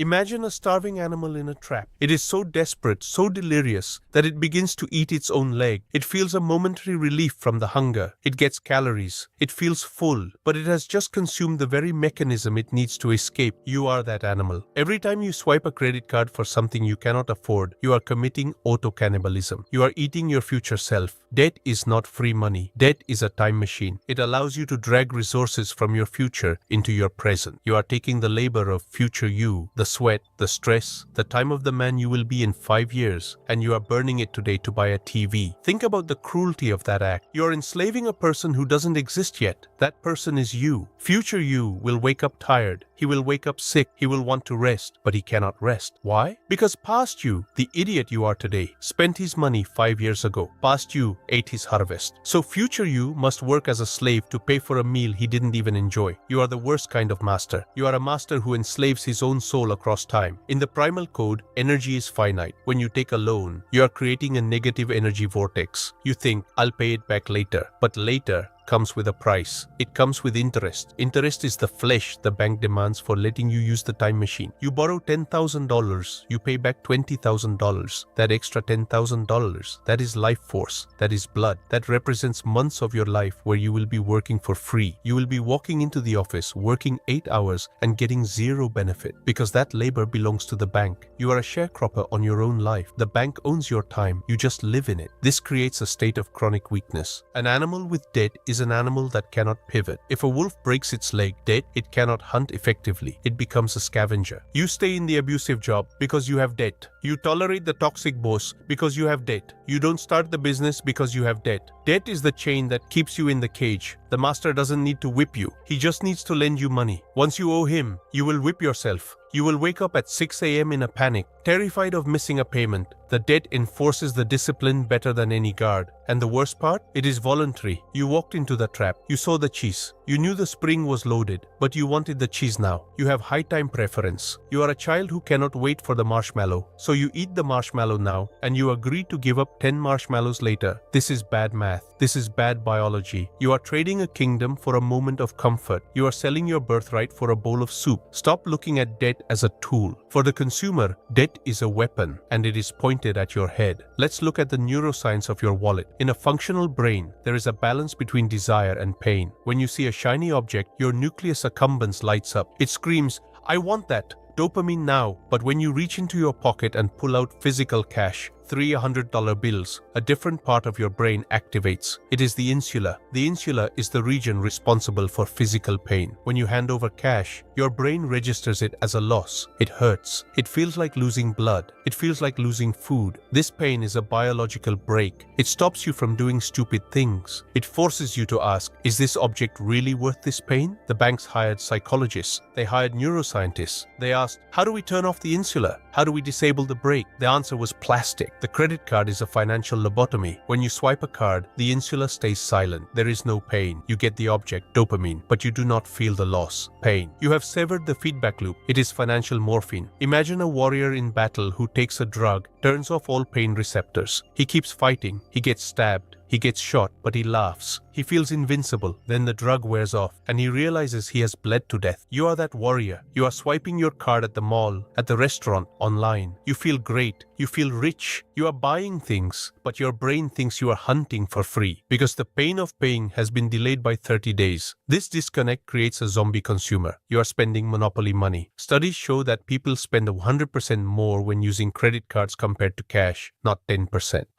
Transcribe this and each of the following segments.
Imagine a starving animal in a trap. It is so desperate, so delirious, that it begins to eat its own leg. It feels a momentary relief from the hunger. It gets calories. It feels full, but it has just consumed the very mechanism it needs to escape. You are that animal. Every time you swipe a credit card for something you cannot afford, you are committing auto-cannibalism. You are eating your future self. Debt is not free money. Debt is a time machine. It allows you to drag resources from your future into your present. You are taking the labor of future you, the sweat, the stress, the time of the man you will be in 5 years, and you are burning it today to buy a TV. Think about the cruelty of that act. You are enslaving a person who doesn't exist yet. That person is you. Future you will wake up tired. He will wake up sick. He will want to rest, but he cannot rest. Why? Because past you, the idiot you are today, spent his money 5 years ago. Past you ate his harvest. So future you must work as a slave to pay for a meal he didn't even enjoy. You are the worst kind of master. You are a master who enslaves his own soul across time. In the primal code, energy is finite. When you take a loan, you are creating a negative energy vortex. You think, I'll pay it back later. But later comes with a price. It comes with interest. Interest is the flesh the bank demands for letting you use the time machine. You borrow $10,000, you pay back $20,000. That extra $10,000, that is life force, that is blood. That represents months of your life where you will be working for free. You will be walking into the office, working 8 hours and getting zero benefit because that labor belongs to the bank. You are a sharecropper on your own life. The bank owns your time. You just live in it. This creates a state of chronic weakness. An animal with debt is an animal that cannot pivot. If a wolf breaks its leg dead, it cannot hunt effectively. It becomes a scavenger. You stay in the abusive job because you have debt. You tolerate the toxic boss because you have debt. You don't start the business because you have debt. Debt is the chain that keeps you in the cage. The master doesn't need to whip you. He just needs to lend you money. Once you owe him, you will whip yourself. You will wake up at 6 a.m. in a panic, terrified of missing a payment. The debt enforces the discipline better than any guard. And the worst part? It is voluntary. You walked into the trap. You saw the cheese. You knew the spring was loaded, but you wanted the cheese now. You have high time preference. You are a child who cannot wait for the marshmallow. So you eat the marshmallow now, and you agree to give up 10 marshmallows later. This is bad math. This is bad biology. You are trading a kingdom for a moment of comfort. You are selling your birthright for a bowl of soup. Stop looking at debt as a tool. For the consumer, debt is a weapon, and it is pointed at your head. Let's look at the neuroscience of your wallet. In a functional brain, there is a balance between desire and pain. When you see a shiny object, your nucleus accumbens lights up. It screams, I want that. Dopamine now. But when you reach into your pocket and pull out physical cash, $300 bills, a different part of your brain activates. It is the insula. The insula is the region responsible for physical pain. When you hand over cash, your brain registers it as a loss. It hurts. It feels like losing blood. It feels like losing food. This pain is a biological break. It stops you from doing stupid things. It forces you to ask, is this object really worth this pain? The banks hired psychologists. They hired neuroscientists. They asked, how do we turn off the insula? How do we disable the brake? The answer was plastic. The credit card is a financial lobotomy. When you swipe a card, the insula stays silent. There is no pain. You get the object, dopamine, but you do not feel the loss, pain. You have severed the feedback loop. It is financial morphine. Imagine a warrior in battle who takes a drug, turns off all pain receptors. He keeps fighting. He gets stabbed. He gets shot, but he laughs. He feels invincible. Then the drug wears off, and he realizes he has bled to death. You are that warrior. You are swiping your card at the mall, at the restaurant, online. You feel great. You feel rich. You are buying things, but your brain thinks you are hunting for free because the pain of paying has been delayed by 30 days. This disconnect creates a zombie consumer. You are spending monopoly money. Studies show that people spend 100% more when using credit cards compared to cash, not 10%,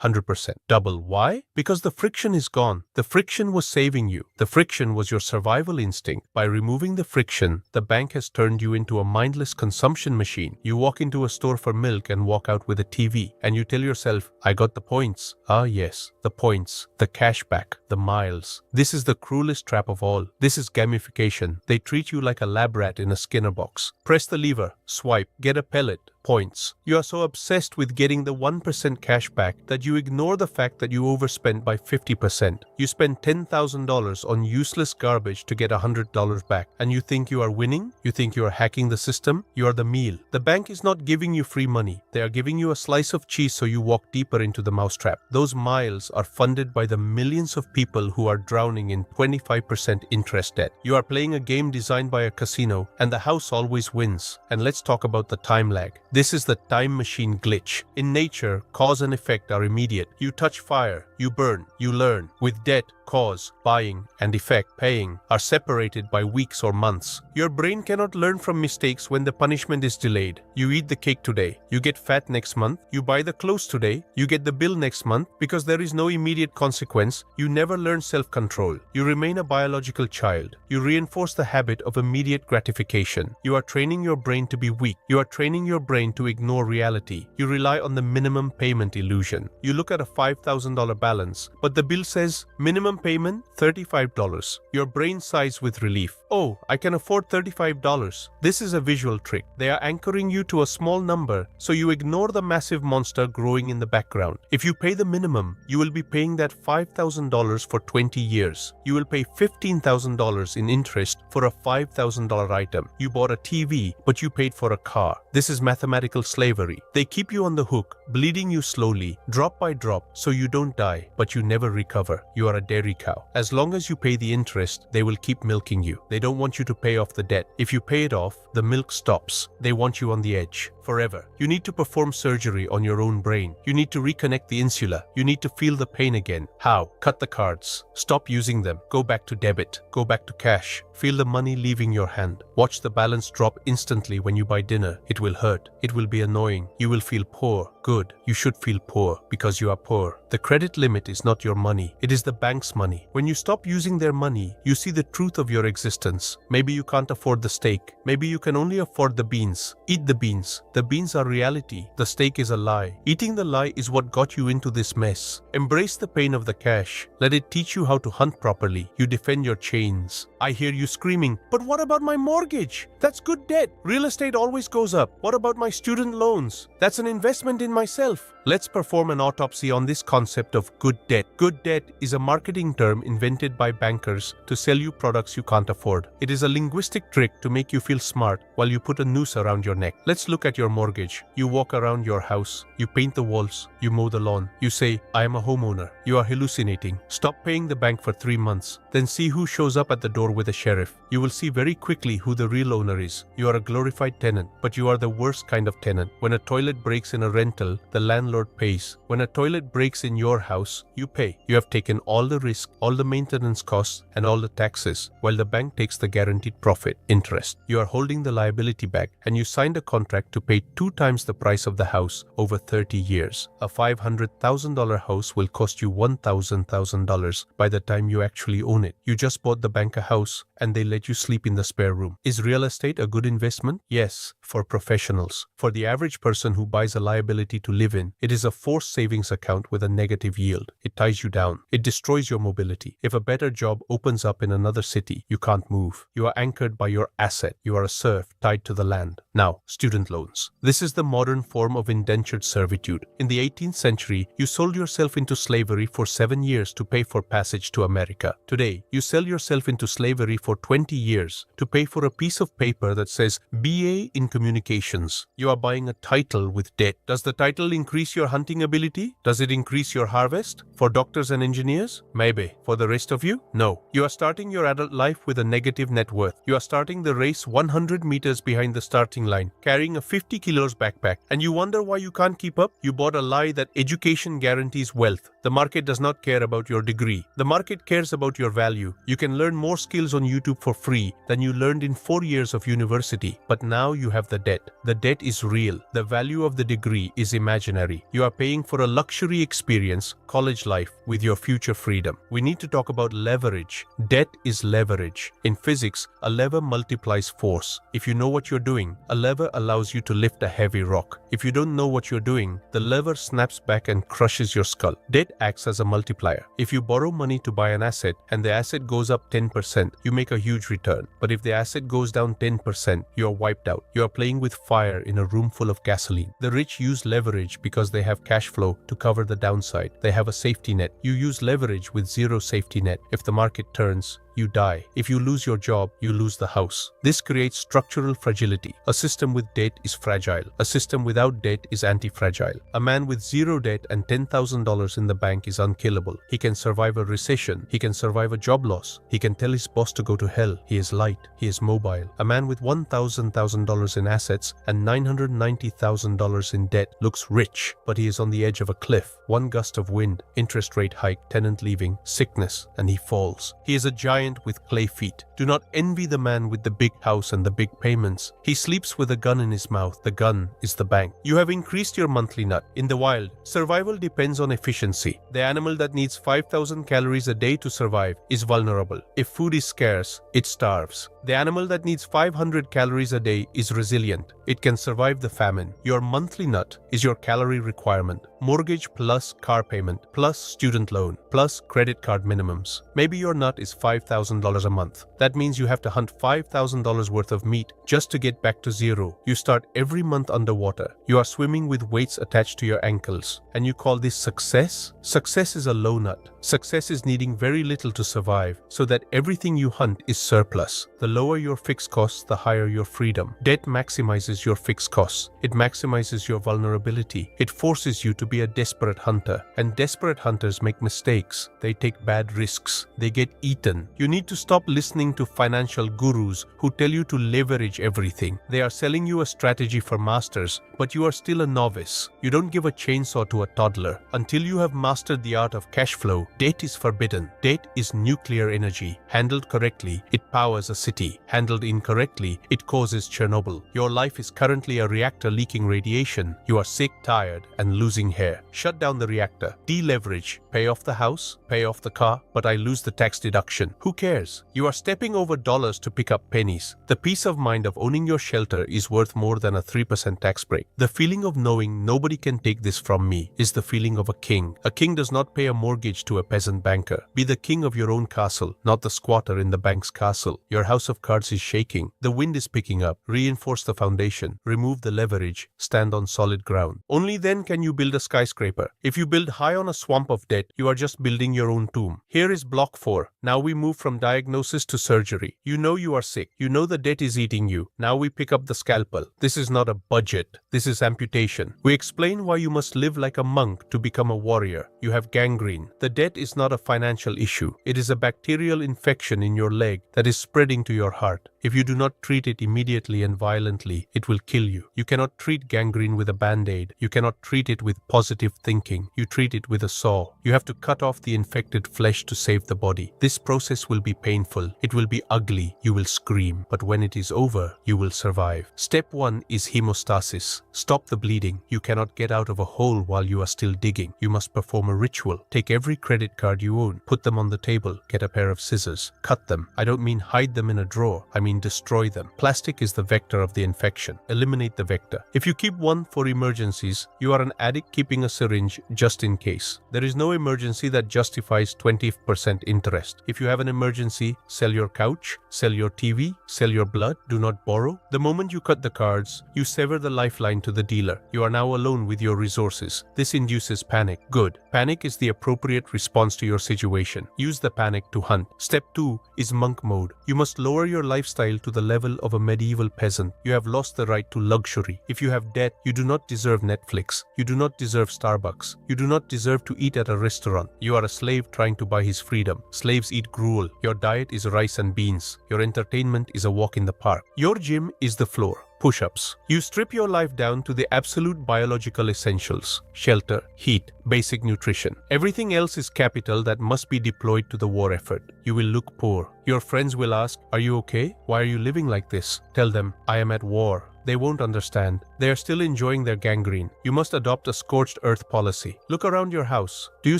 100%. Double. Why? Because the friction is gone. The friction was saving you. The friction was your survival instinct. By removing the friction, the bank has turned you into a mindless consumption machine. You walk into a store for milk and walk out with a TV, and you tell yourself, I got the points. Ah yes, the points, the cashback, the miles. This is the cruelest trap of all. This is gamification. They treat you like a lab rat in a Skinner box. Press the lever, swipe, get a pellet. points. You are so obsessed with getting the 1% cash back that you ignore the fact that you overspent by 50%. You spend $10,000 on useless garbage to get $100 back, and you think you are winning? You think you are hacking the system? You are the meal. The bank is not giving you free money. They are giving you a slice of cheese so you walk deeper into the mousetrap. Those miles are funded by the millions of people who are drowning in 25% interest debt. You are playing a game designed by a casino, and the house always wins. And let's talk about the time lag. This is the time machine glitch. In nature, cause and effect are immediate. You touch fire, you burn, you learn. With debt, cause, buying, and effect, paying, are separated by weeks or months. Your brain cannot learn from mistakes when the punishment is delayed. You eat the cake today, you get fat next month. You buy the clothes today, you get the bill next month. Because there is no immediate consequence, you never learn self-control. You remain a biological child. You reinforce the habit of immediate gratification. You are training your brain to be weak. You are training your brain to ignore reality. You rely on the minimum payment illusion. You look at a $5,000 balance, but the bill says minimum payment $35. Your brain sighs with relief. Oh, I can afford $35. This is a visual trick. They are anchoring you to a small number, so you ignore the massive monster growing in the background. If you pay the minimum, you will be paying that $5,000 for 20 years. You will pay $15,000 in interest for a $5,000 item. You bought a TV, but you paid for a car. This is mathematical slavery. They keep you on the hook, bleeding you slowly, drop by drop, so you don't die, but you never recover. You are a dairy cow. As long as you pay the interest, they will keep milking you. They don't want you to pay off the debt. If you pay it off, the milk stops. They want you on the edge. Forever. You need to perform surgery on your own brain. You need to reconnect the insula. You need to feel the pain again. How? Cut the cards. Stop using them. Go back to debit. Go back to cash. Feel the money leaving your hand. Watch the balance drop instantly when you buy dinner. It will hurt. It will be annoying. You will feel poor. Good. You should feel poor because you are poor. The credit limit is not your money. It is the bank's money. When you stop using their money, you see the truth of your existence. Maybe you can't afford the steak. Maybe you can only afford the beans. Eat the beans. The beans are reality. The steak is a lie. Eating the lie is what got you into this mess. Embrace the pain of the cash. Let it teach you how to hunt properly. You defend your chains. I hear you screaming, but what about my mortgage? That's good debt. Real estate always goes up. What about my student loans? That's an investment in myself. Let's perform an autopsy on this concept of good debt. Good debt is a marketing term invented by bankers to sell you products you can't afford. It is a linguistic trick to make you feel smart while you put a noose around your neck. Let's look at your mortgage. You walk around your house. You paint the walls. You mow the lawn. You say, I am a homeowner. You are hallucinating. Stop paying the bank for 3 months. Then see who shows up at the door with a sheriff. You will see very quickly who the real owner is. You are a glorified tenant, but you are the worst kind of tenant. When a toilet breaks in a rental, the landlord pays. When a toilet breaks in your house, you pay. You have taken all the risk, all the maintenance costs, and all the taxes, while the bank takes the guaranteed profit, interest. You are holding the liability back, and you signed a contract to pay 2 times the price of the house over 30 years. A $500,000 house will cost you $1,000 by the time you actually own it. You just bought the bank a house, and they let you sleep in the spare room. Is real estate a good investment? Yes, for professionals. For the average person who buys a liability to live in, it is a forced savings account with a negative yield. It ties you down. It destroys your mobility. If a better job opens up in another city, you can't move. You are anchored by your asset. You are a serf tied to the land. Now, student loans. This is the modern form of indentured servitude. In the 18th century, you sold yourself into slavery for 7 years to pay for passage to America. Today, you sell yourself into slavery for 20 years to pay for a piece of paper that says BA in Communications. You are buying a title with debt. Does the title increase your hunting ability? Does it increase your harvest? For doctors and engineers? Maybe. For the rest of you? No. You are starting your adult life with a negative net worth. You are starting the race 100 meters behind the starting line, carrying a 50 kilos backpack, and you wonder why you can't keep up? You bought a lie that education guarantees wealth. The market does not care about your degree. The market cares about your value. You can learn more skills on YouTube for free than you learned in 4 years of university. But now you have the debt. The debt is real. The value of the degree is imaginary. You are paying for a luxury experience, college life, with your future freedom. We need to talk about leverage. Debt is leverage. In physics, a lever multiplies force. If you know what you're doing, a lever allows you to lift a heavy rock. If you don't know what you're doing, the lever snaps back and crushes your skull. Debt debt acts as a multiplier. If you borrow money to buy an asset and the asset goes up 10%, you make a huge return. But if the asset goes down 10%, you are wiped out. You are playing with fire in a room full of gasoline. The rich use leverage because they have cash flow to cover the downside. They have a safety net. You use leverage with zero safety net. If the market turns, you die. If you lose your job, you lose the house. This creates structural fragility. A system with debt is fragile. A system without debt is anti-fragile. A man with zero debt and $10,000 in the bank is unkillable. He can survive a recession. He can survive a job loss. He can tell his boss to go to hell. He is light. He is mobile. A man with $1,000 in assets and $990,000 in debt looks rich, but he is on the edge of a cliff. One gust of wind, interest rate hike, tenant leaving, sickness, and he falls. He is a giant with clay feet. Do not envy the man with the big house and the big payments. He sleeps with a gun in his mouth. The gun is the bank. You have increased your monthly nut. In the wild, survival depends on efficiency. The animal that needs 5,000 calories a day to survive is vulnerable. If food is scarce, it starves. The animal that needs 500 calories a day is resilient. It can survive the famine. Your monthly nut is your calorie requirement. Mortgage plus car payment plus student loan plus credit card minimums. Maybe your nut is $5,000 a month. That means you have to hunt $5,000 worth of meat just to get back to zero. You start every month underwater. You are swimming with weights attached to your ankles. And you call this success? Success is a low nut. Success is needing very little to survive, so that everything you hunt is surplus. The lower your fixed costs, the higher your freedom. Debt maximizes your fixed costs. It maximizes your vulnerability. It forces you to be a desperate hunter. And desperate hunters make mistakes. They take bad risks. They get eaten. You need to stop listening to financial gurus who tell you to leverage everything. They are selling you a strategy for masters, but you are still a novice. You don't give a chainsaw to a toddler. Until you have mastered the art of cash flow, debt is forbidden. Debt is nuclear energy. Handled correctly, it powers a city. Handled incorrectly, it causes Chernobyl. Your life is currently a reactor leaking radiation. You are sick, tired, and losing hair. Shut down the reactor. Deleverage. Pay off the house, pay off the car, but I lose the tax deduction. Who cares? You are stepping over dollars to pick up pennies. The peace of mind of owning your shelter is worth more than a 3% tax break. The feeling of knowing nobody can take this from me is the feeling of a king. A king does not pay a mortgage to a peasant banker. Be the king of your own castle, not the squatter in the bank's castle. Your house of cards is shaking. The wind is picking up. Reinforce the foundation. Remove the leverage. Stand on solid ground. Only then can you build a skyscraper. If you build high on a swamp of debt, you are just building your own tomb. Here is block 4. Now we move from diagnosis to surgery. You know you are sick. You know the debt is eating you. Now we pick up the scalpel. This is not a budget. This is amputation. We explain why you must live like a monk to become a warrior. You have gangrene. The debt is not a financial issue. It is a bacterial infection in your leg that is spreading to your heart. If you do not treat it immediately and violently, it will kill you. You cannot treat gangrene with a band-aid. You cannot treat it with positive thinking. You treat it with a saw. You have to cut off the infected flesh to save the body. This process will be painful. It will be ugly. You will scream. But when it is over, you will survive. Step 1 is hemostasis. Stop the bleeding. You cannot get out of a hole while you are still digging. You must perform a ritual. Take every credit card you own. Put them on the table. Get a pair of scissors. Cut them. I don't mean hide them in a drawer. I mean destroy them. Plastic is the vector of the infection. Eliminate the vector. If you keep one for emergencies, you are an addict keeping a syringe just in case. There is no emergency that justifies 20% interest. If you have an emergency, sell your couch, sell your TV, sell your blood. Do not borrow. The moment you cut the cards, you sever the lifeline to the dealer. You are now alone with your resources. This induces panic. Good. Panic is the appropriate response to your situation. Use the panic to hunt. Step 2 is monk mode. You must lower your lifestyle to the level of a medieval peasant. You have lost the right to luxury. If you have debt, you do not deserve Netflix. You do not deserve Starbucks. You do not deserve to eat at a restaurant. You are a slave trying to buy his freedom. Slaves eat gruel. Your diet is rice and beans. Your entertainment is a walk in the park. Your gym is the floor. Push-ups. You strip your life down to the absolute biological essentials: shelter, heat, basic nutrition. Everything else is capital that must be deployed to the war effort. You will look poor. Your friends will ask, "Are you okay? Why are you living like this?" Tell them, "I am at war." They won't understand. They are still enjoying their gangrene. You must adopt a scorched earth policy. Look around your house. Do you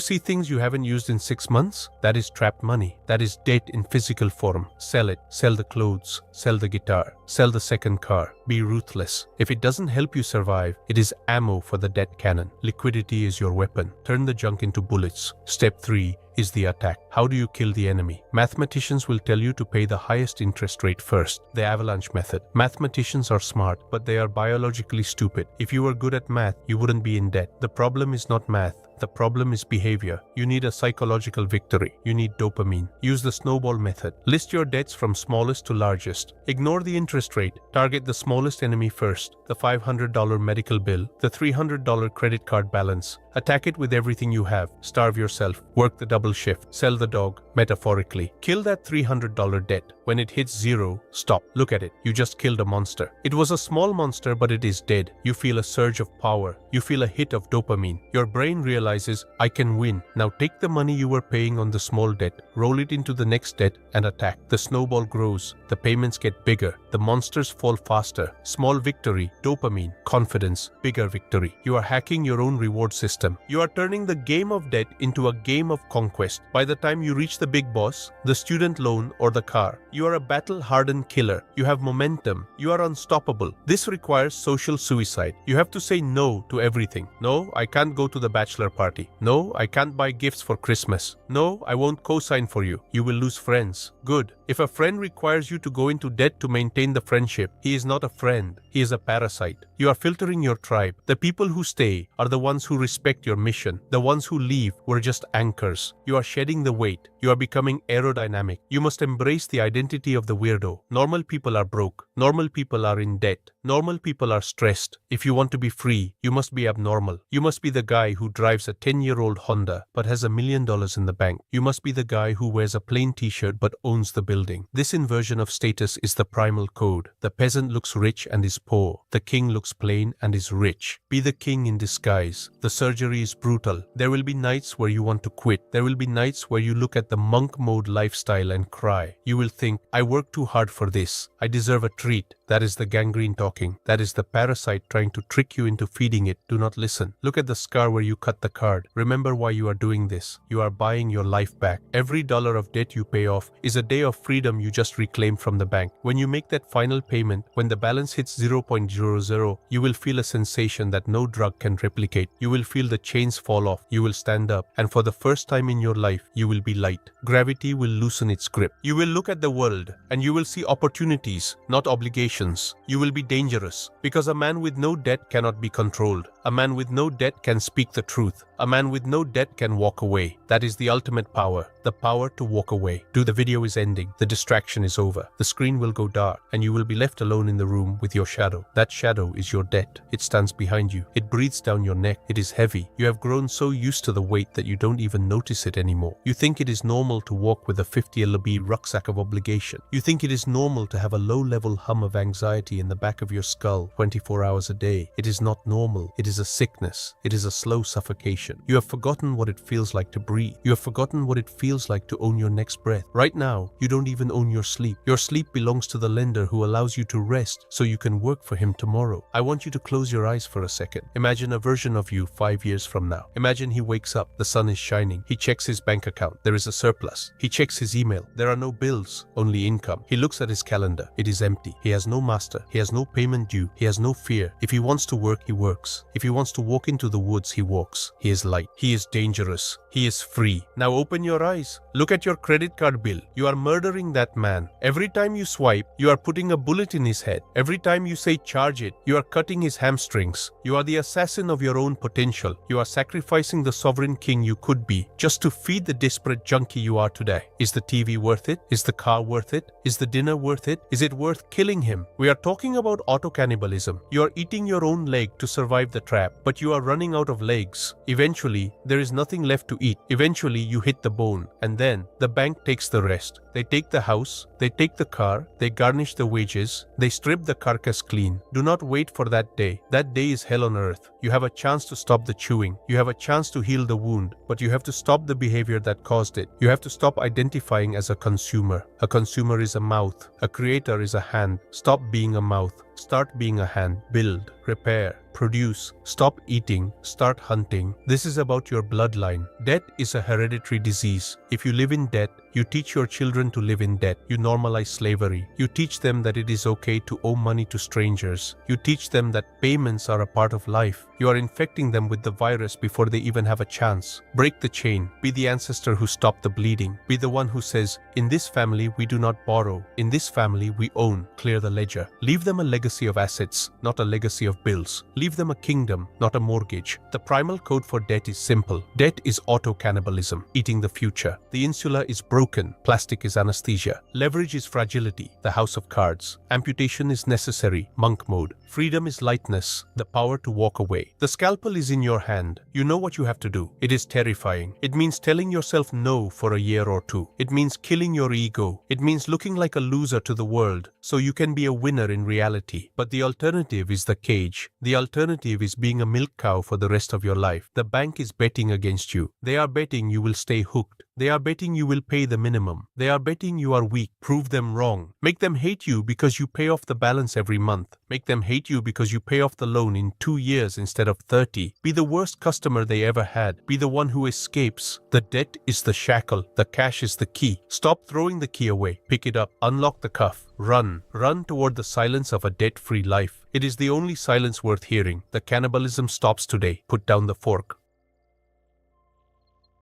see things you haven't used in 6 months? That is trapped money. That is debt in physical form. Sell it. Sell the clothes. Sell the guitar. Sell the second car. Be ruthless. If it doesn't help you survive, it is ammo for the debt cannon. Liquidity is your weapon. Turn the junk into bullets. Step 3 is the attack. How do you kill the enemy? Mathematicians will tell you to pay the highest interest rate first. The avalanche method. Mathematicians are smart, but they are biologically stupid. If you were good at math, you wouldn't be in debt. The problem is not math. The problem is behavior. You need a psychological victory. You need dopamine. Use the snowball method. List your debts from smallest to largest. Ignore the interest rate. Target the smallest enemy first. The $500 medical bill. The $300 credit card balance. Attack it with everything you have. Starve yourself. Work the double shift. Sell the dog, metaphorically. Kill that $300 debt. When it hits 0, stop. Look at it. You just killed a monster. It was a small monster, but it is dead. You feel a surge of power. You feel a hit of dopamine. Your brain realizes, I can win. Now take the money you were paying on the small debt, roll it into the next debt, and attack. The snowball grows. The payments get bigger. The monsters fall faster. Small victory, dopamine, confidence, bigger victory. You are hacking your own reward system. You are turning the game of debt into a game of conquest. By the time you reach the big boss, the student loan, or the car, you are a battle-hardened killer. You have momentum. You are unstoppable. This requires social suicide. You have to say no to everything. No, I can't go to the bachelor party. No, I can't buy gifts for Christmas. No, I won't co-sign for you. You will lose friends. Good. If a friend requires you to go into debt to maintain the friendship, he is not a friend. He is a parasite. You are filtering your tribe. The people who stay are the ones who respect your mission. The ones who leave were just anchors. You are shedding the weight. You are becoming aerodynamic. You must embrace the identity of the weirdo. Normal people are broke. Normal people are in debt. Normal people are stressed. If you want to be free, you must be abnormal. You must be the guy who drives a 10-year-old Honda but has $1 million in the bank. You must be the guy who wears a plain t-shirt but owns the building. This inversion of status is the primal code. The peasant looks rich and is poor. The king looks plain and is rich. Be the king in disguise. The surgery is brutal. There will be nights where you want to quit. There will be nights where you look at the monk mode lifestyle and cry. You will think, I worked too hard for this. I deserve a treat. That is the gangrene talking. That is the parasite trying to trick you into feeding it. Do not listen. Look at the scar where you cut the card. Remember why you are doing this. You are buying your life back. Every dollar of debt you pay off is a day of freedom you just reclaimed from the bank. When you make that final payment, when the balance hits 0.00, you will feel a sensation that no drug can replicate. You will feel the chains fall off. You will stand up, and for the first time in your life, you will be light. Gravity will loosen its grip. You will look at the world, and you will see opportunities, not obligations. You will be dangerous, because a man with no debt cannot be controlled. A man with no debt can speak the truth. A man with no debt can walk away. That is the ultimate power. The power to walk away. The video is ending. The distraction is over. The screen will go dark, and you will be left alone in the room with your shadow. That shadow is your debt. It stands behind you. It breathes down your neck. It is heavy. You have grown so used to the weight that you don't even notice it anymore. You think it is normal to walk with a 50 lb rucksack of obligation. You think it is normal to have a low-level hum of anxiety in the back of your skull 24 hours a day. It is not normal. It is a sickness. It is a slow suffocation. You have forgotten what it feels like to breathe. You have forgotten what it feels like to own your next breath. Right now, you don't even own your sleep. Your sleep belongs to the lender who allows you to rest so you can work for him tomorrow. I want you to close your eyes for a second. Imagine a version of you 5 years from now. Imagine he wakes up. The sun is shining. He checks his bank account. There is a surplus. He checks his email. There are no bills, only income. He looks at his calendar. It is empty. He has no master. He has no payment due. He has no fear. If he wants to work, he works. If he wants to walk into the woods, he walks. He is light. He is dangerous. He is free. Now open your eyes. Look at your credit card bill. You are murdering that man. Every time you swipe, you are putting a bullet in his head. Every time you say charge it, you are cutting his hamstrings. You are the assassin of your own potential. You are sacrificing the sovereign king you could be just to feed the desperate junkie you are today. Is the TV worth it? Is the car worth it? Is the dinner worth it? Is it worth killing him? We are talking about auto-cannibalism. You are eating your own leg to survive the trap, but you are running out of legs. Eventually, there is nothing left to eat. Eventually, you hit the bone, and then the bank takes the rest. They take the house, they take the car, they garnish the wages, they strip the carcass clean. Do not wait for that day. That day is hell on earth. You have a chance to stop the chewing. You have a chance to heal the wound, but you have to stop the behavior that caused it. You have to stop identifying as a consumer. A consumer is a mouth. A creator is a hand. Stop being a mouth. Start being a hand. Build, repair, produce. Stop eating, start hunting. This is about your bloodline. Debt is a hereditary disease. If you live in debt, you teach your children to live in debt. You normalize slavery. You teach them that it is okay to owe money to strangers. You teach them that payments are a part of life. You are infecting them with the virus before they even have a chance. Break the chain. Be the ancestor who stopped the bleeding. Be the one who says, in this family we do not borrow. In this family we own. Clear the ledger. Leave them a legacy of assets, not a legacy of bills. Leave them a kingdom, not a mortgage. The primal code for debt is simple. Debt is auto-cannibalism, eating the future. The insula is broken. Plastic is anesthesia. Leverage is fragility, the house of cards. Amputation is necessary, monk mode. Freedom is lightness, the power to walk away. The scalpel is in your hand. You know what you have to do. It is terrifying. It means telling yourself no for a year or two. It means killing your ego. It means looking like a loser to the world so you can be a winner in reality. But the alternative is the cage. The alternative is being a milk cow for the rest of your life. The bank is betting against you. They are betting you will stay hooked. They are betting you will pay the minimum. They are betting you are weak. Prove them wrong. Make them hate you because you pay off the balance every month. Make them hate you because you pay off the loan in 2 years instead of 30. Be the worst customer they ever had. Be the one who escapes. The debt is the shackle. The cash is the key. Stop throwing the key away. Pick it up. Unlock the cuff. Run. Run toward the silence of a debt-free life. It is the only silence worth hearing. The cannibalism stops today. Put down the fork.